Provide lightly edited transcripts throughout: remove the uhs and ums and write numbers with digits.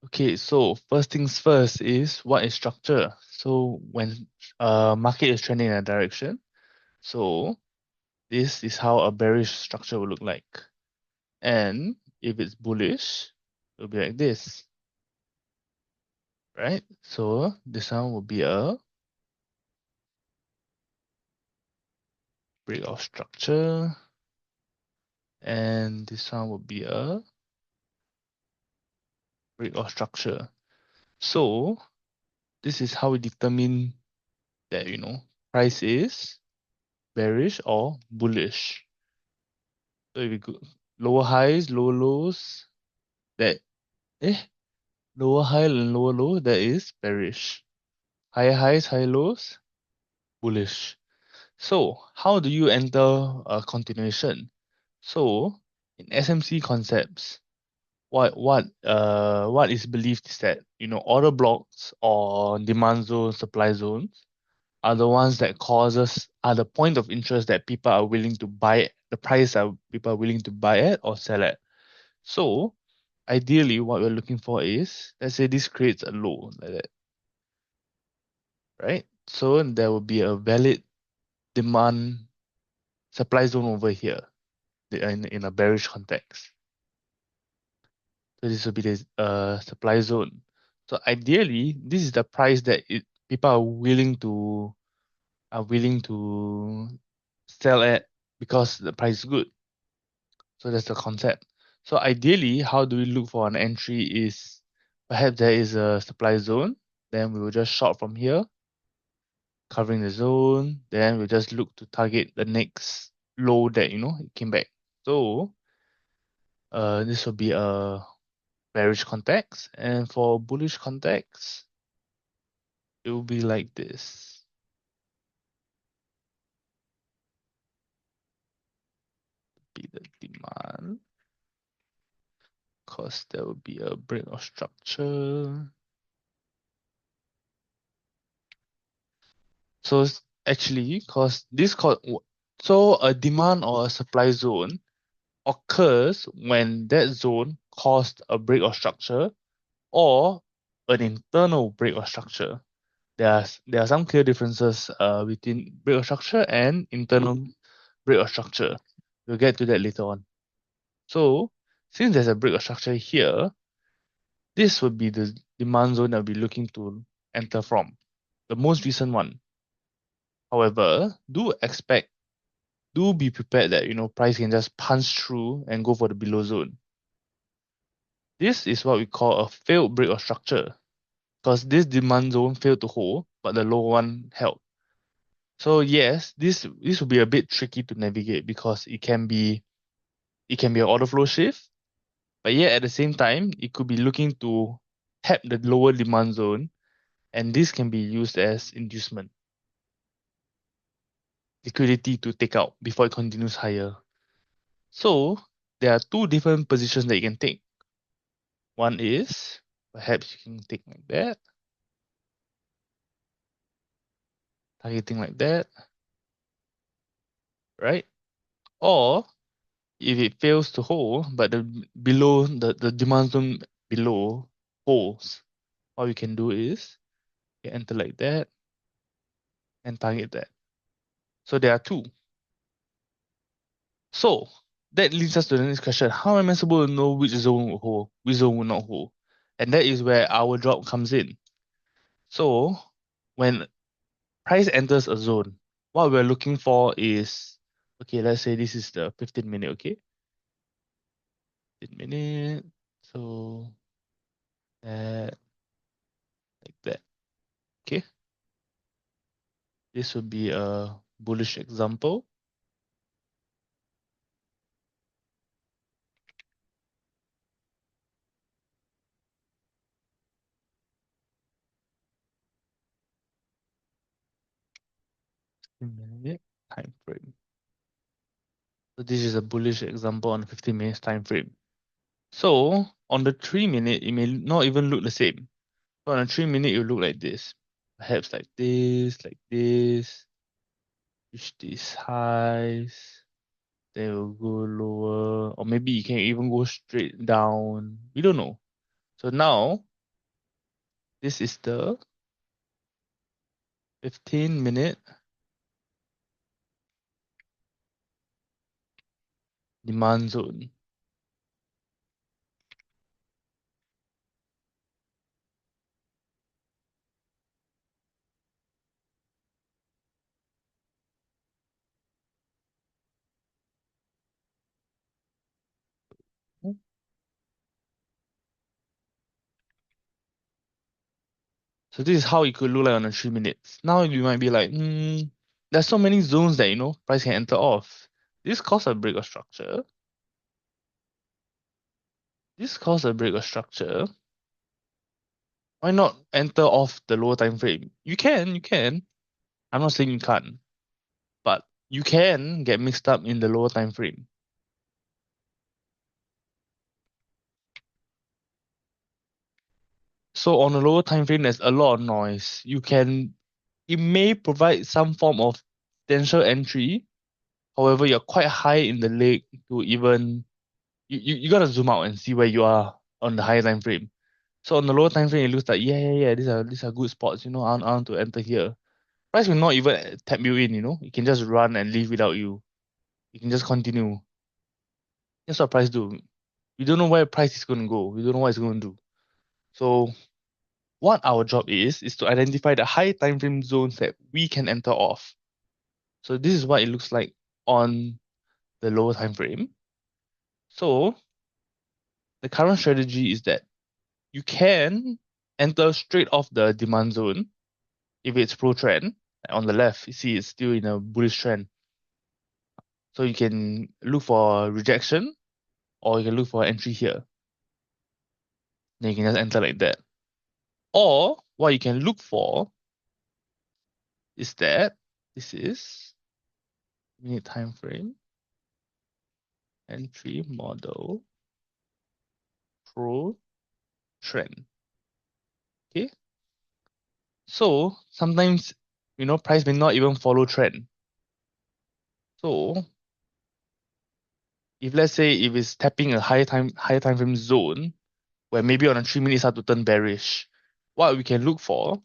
Okay, so first things first is what is structure? So when market is trending in a direction, so this is how a bearish structure will look like. And if it's bullish, it'll be like this, right? So this one will be a break of structure, and this one will be a break of structure. So this is how we determine that, price is bearish or bullish. So if we go lower highs, lower lows, that eh, lower high and lower low, that is bearish. Higher highs, higher lows, bullish. So how do you enter a continuation? So in SMC concepts, what is believed is that order blocks or demand zones, supply zones are the ones that are the point of interest that people are willing to buy, the price that people are willing to buy at or sell at. So ideally what we're looking for is, let's say this creates a low like that, right? So there will be a valid demand supply zone over here in a bearish context. So this will be the supply zone. So ideally, this is the price that people are willing to sell at because the price is good. So that's the concept. So ideally, how do we look for an entry is perhaps there is a supply zone, then we will just short from here, covering the zone, then we'll just look to target the next low that it came back. So this will be a bearish context, and for bullish context, it will be like this. Be the demand, because there will be a break of structure. So actually, so a demand or a supply zone occurs when that zone caused a break of structure or an internal break of structure. There are some clear differences between break of structure and internal break of structure. We'll get to that later on. So since there's a break of structure here, this would be the demand zone that we'll be looking to enter from, the most recent one. However, do be prepared that price can just punch through and go for the below zone. This is what we call a failed break of structure, because this demand zone failed to hold, but the low one held. So yes, this will be a bit tricky to navigate because it can be an order flow shift, but yet at the same time it could be looking to tap the lower demand zone, and this can be used as inducement, liquidity to take out before it continues higher. So there are two different positions that you can take. One is perhaps you can take like that, targeting like that, right? Or if it fails to hold, but the demand zone below holds, what we can do is you enter like that and target that. So there are two. So that leads us to the next question. How am I supposed to know which zone will hold, which zone will not hold? And that is where our drop comes in. So when price enters a zone, what we're looking for is, okay, let's say this is the 15 minute, okay? 15 minute. So that, like that. Okay. This would be a bullish example. Minute time frame. So this is a bullish example on 15 minutes time frame. So on the 3 minute, it may not even look the same. So on a 3 minute, it will look like this. Perhaps like this, reach these highs, then it will go lower, or maybe you can even go straight down. We don't know. So now This is the 15-minute demand zone. So this is how it could look like on the 3 minutes. Now you might be like, there's so many zones that price can enter off. This cause a break of structure. This cause a break of structure. Why not enter off the lower time frame? You can. I'm not saying you can't, but you can get mixed up in the lower time frame. So on a lower time frame, there's a lot of noise. It may provide some form of potential entry. However, you're quite high in the leg to even you gotta zoom out and see where you are on the higher time frame. So on the lower time frame, it looks like yeah, these are good spots. I want to enter here. Price will not even tap you in. It can just run and leave without you. You can just continue. That's what price do. We don't know where price is going to go. We don't know what it's going to do. So what our job is to identify the high time frame zones that we can enter off. So this is what it looks like on the lower time frame. So the current strategy is that you can enter straight off the demand zone if it's pro trend. On the left, you see it's still in a bullish trend. So you can look for rejection or you can look for entry here. Then you can just enter like that. Or what you can look for is that this is minute time frame, entry model, pro trend. Okay. So sometimes price may not even follow trend. So if let's say if it's tapping a higher time frame zone where maybe on a 3 minutes start to turn bearish, what we can look for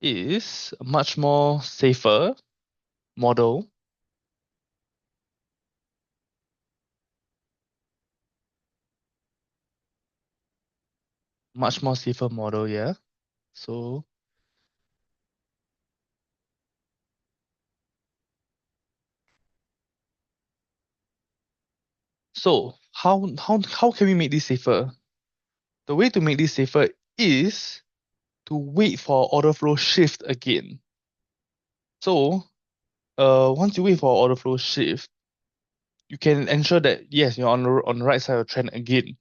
is a much more safer model, yeah. So how can we make this safer? The way to make this safer is to wait for order flow shift again. So once you wait for order flow shift, you can ensure that yes, you're on the right side of the trend again.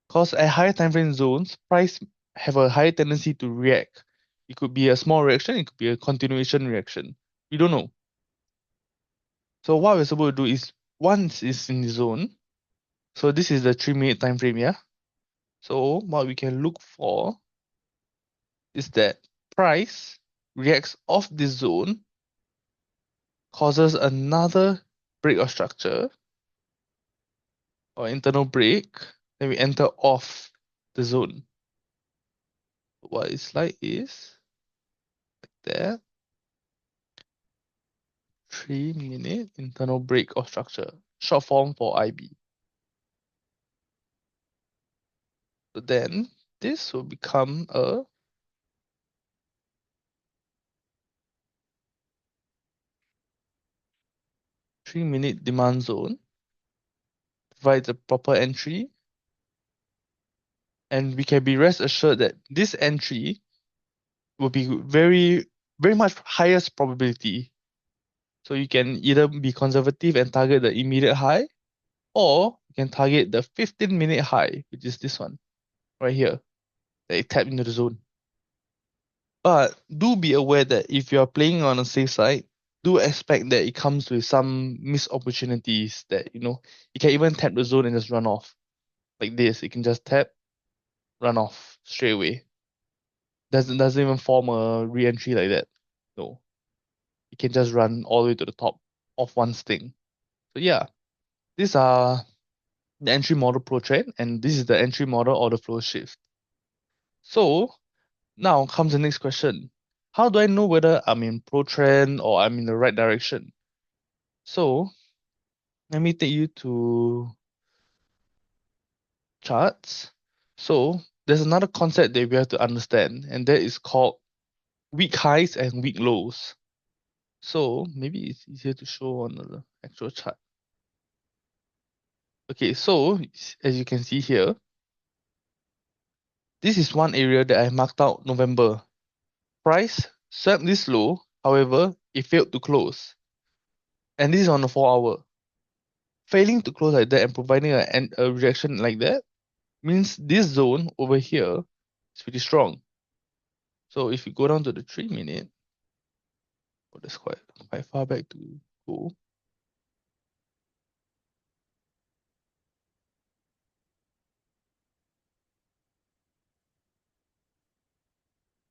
Because at higher time frame zones, price have a higher tendency to react. It could be a small reaction, it could be a continuation reaction. We don't know. So what we're supposed to do is once it's in the zone, so this is the 3 minute time frame, yeah. So what we can look for is that price reacts off this zone, causes another break of structure or internal break, then we enter off the zone. What it's like is that 3 minute internal break of structure, short form for IB. So then this will become a 3 minute demand zone, provides a proper entry, and we can be rest assured that this entry will be very, very much highest probability. So you can either be conservative and target the immediate high, or you can target the 15-minute high, which is this one right here, that it tapped into the zone. But do be aware that if you are playing on a safe side, do expect that it comes with some missed opportunities that, you can even tap the zone and just run off. Like this, it can just tap, run off straight away. Doesn't even form a re-entry like that. No. It can just run all the way to the top of one's thing. So yeah, these are the entry model pro trend, and this is the entry model order flow shift. So now comes the next question. How do I know whether I'm in pro trend or I'm in the right direction? So let me take you to charts. So there's another concept that we have to understand, and that is called weak highs and weak lows. So maybe it's easier to show on the actual chart. Okay, so as you can see here, this is one area that I marked out November. Price swept this low, however, it failed to close. And this is on the 4 hour. Failing to close like that and providing a reaction like that means this zone over here is pretty strong. So if you go down to the 3 minute, oh, that's quite far back to go.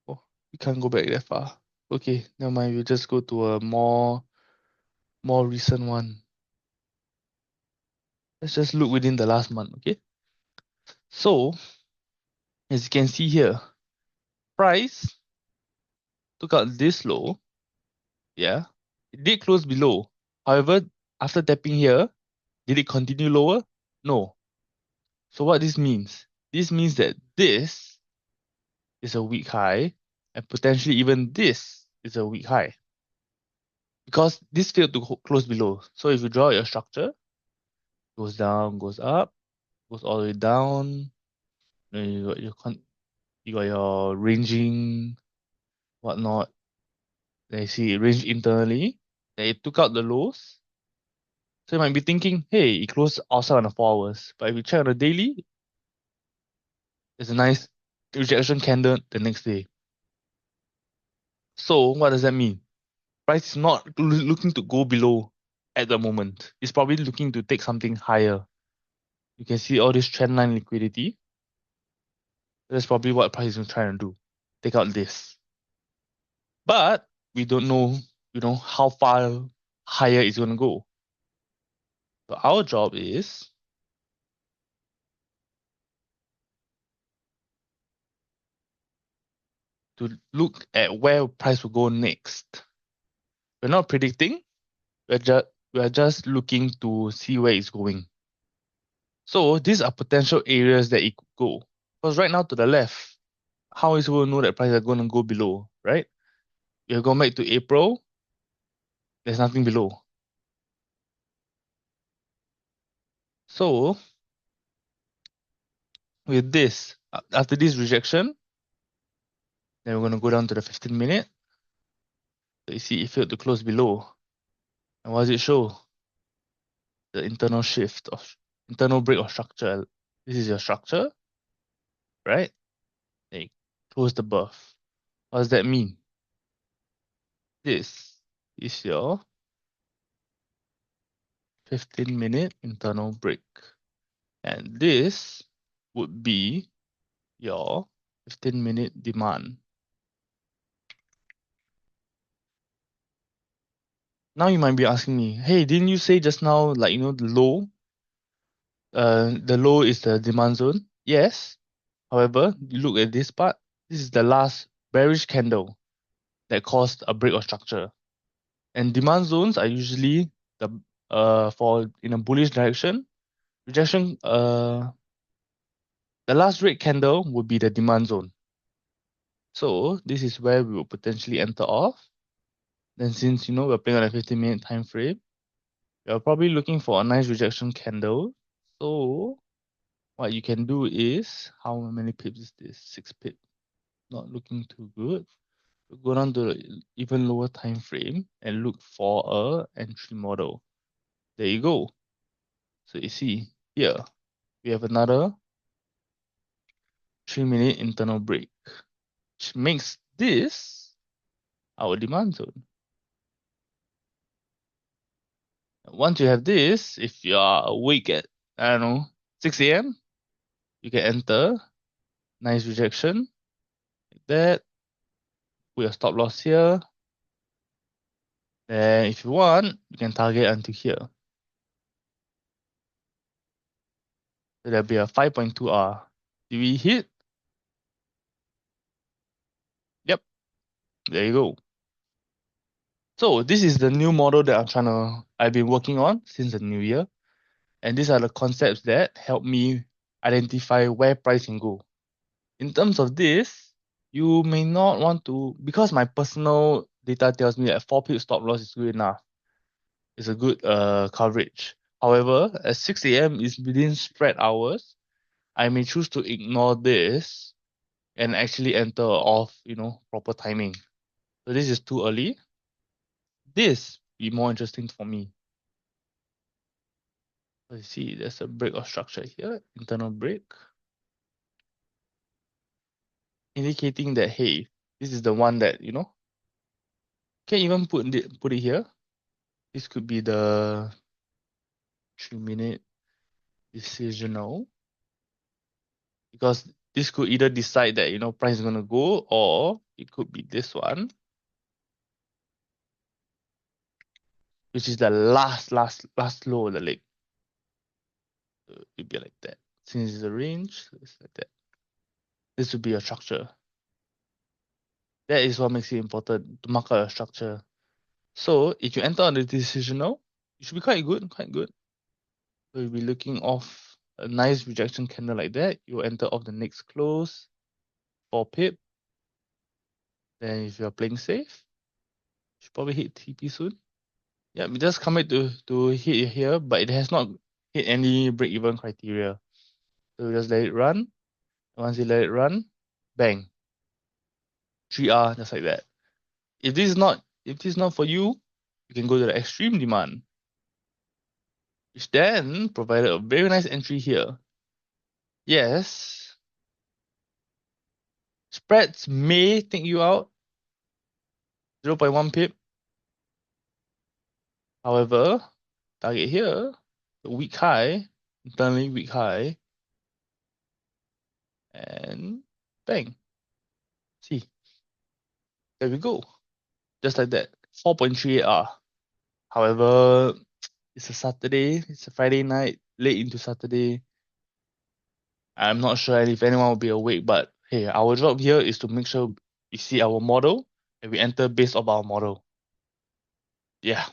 Oh, we can't go back that far. Okay, never mind. We'll just go to a more recent one. Let's just look within the last month, okay? So, as you can see here, price took out this low, yeah. It did close below. However, after tapping here, did it continue lower? No. So what this means? This means that this is a weak high, and potentially even this is a weak high. Because this failed to close below. So if you draw your structure, goes down, goes up, goes all the way down. Then you got your ranging, whatnot. Then you see it ranged internally. Then it took out the lows. So you might be thinking, hey, it closed outside on the 4 hours. But if you check on the daily, there's a nice rejection candle the next day. So what does that mean? Price is not looking to go below at the moment. It's probably looking to take something higher. You can see all this trend line liquidity. That's probably what price is trying to do. Take out this. But we don't know, how far higher it's going to go. So our job is to look at where price will go next. We're not predicting. We're just looking to see where it's going. So these are potential areas that it could go. Because right now to the left, how is we going to know that prices are going to go below, right? You're going back to April, there's nothing below. So with this, after this rejection, then we're going to go down to the 15 minute. So you see it failed to close below. And what does it show? The internal shift of internal break of structure. This is your structure, right? Then it closed above. What does that mean? This is your 15-minute internal break. And this would be your 15-minute demand. Now you might be asking me, hey, didn't you say just now, like, the low is the demand zone? Yes. However, you look at this part, this is the last bearish candle that caused a break of structure. And demand zones are usually for in a bullish direction, rejection, the last red candle would be the demand zone. So this is where we will potentially enter off. Then since we're playing on a 15-minute time frame, you're probably looking for a nice rejection candle. So what you can do is, how many pips is this? 6 pips. Not looking too good. Go down to the even lower time frame and look for a entry model. There you go. So you see here, we have another 3-minute internal break, which makes this our demand zone. Once you have this, if you are awake at, I don't know, 6 a.m., you can enter. Nice rejection. Like that. Put your stop loss here. Then if you want, you can target until here. So there'll be a 5.2 R. Do we hit? Yep, there you go. So this is the new model that I've been working on since the new year. And these are the concepts that help me identify where price can go. In terms of this, you may not want to, because my personal data tells me that 4 pip stop loss is good enough. It's a good coverage. However, as 6 a.m. is within spread hours, I may choose to ignore this and actually enter off, proper timing. So this is too early. This be more interesting for me. Let's see, there's a break of structure here, internal break, indicating that hey, this is the one that can even put it here. This could be the 3-minute decisional, because this could either decide that price is gonna go, or it could be this one, which is the last low of the leg. So it'd be like that. Since it's a range, so it's like that. This would be a structure. That is what makes it important to mark out a structure. So if you enter on the decisional, it should be quite good, quite good. So you'll be looking off a nice rejection candle like that. You'll enter off the next close, 4 pip. Then if you're playing safe, you should probably hit TP soon. Yeah, we just come back to hit here, but it has not hit any break-even criteria. So we just let it run. Once you let it run, bang. 3R, just like that. If this is not for you, you can go to the extreme demand, which then provided a very nice entry here. Yes, spreads may take you out 0.1 pip. However, target here, the weak high, internally weak high, and bang. See, there we go. Just like that. 4.38R. However, it's a Saturday, it's a Friday night, late into Saturday. I'm not sure if anyone will be awake, but hey, our job here is to make sure we see our model and we enter based off our model. Yeah.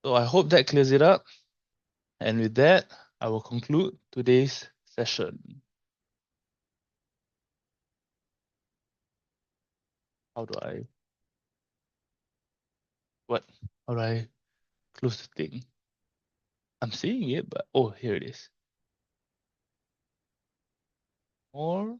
So I hope that clears it up. And with that, I will conclude today's session. How do I what? How do I close the thing? I'm seeing it, but oh, here it is. Or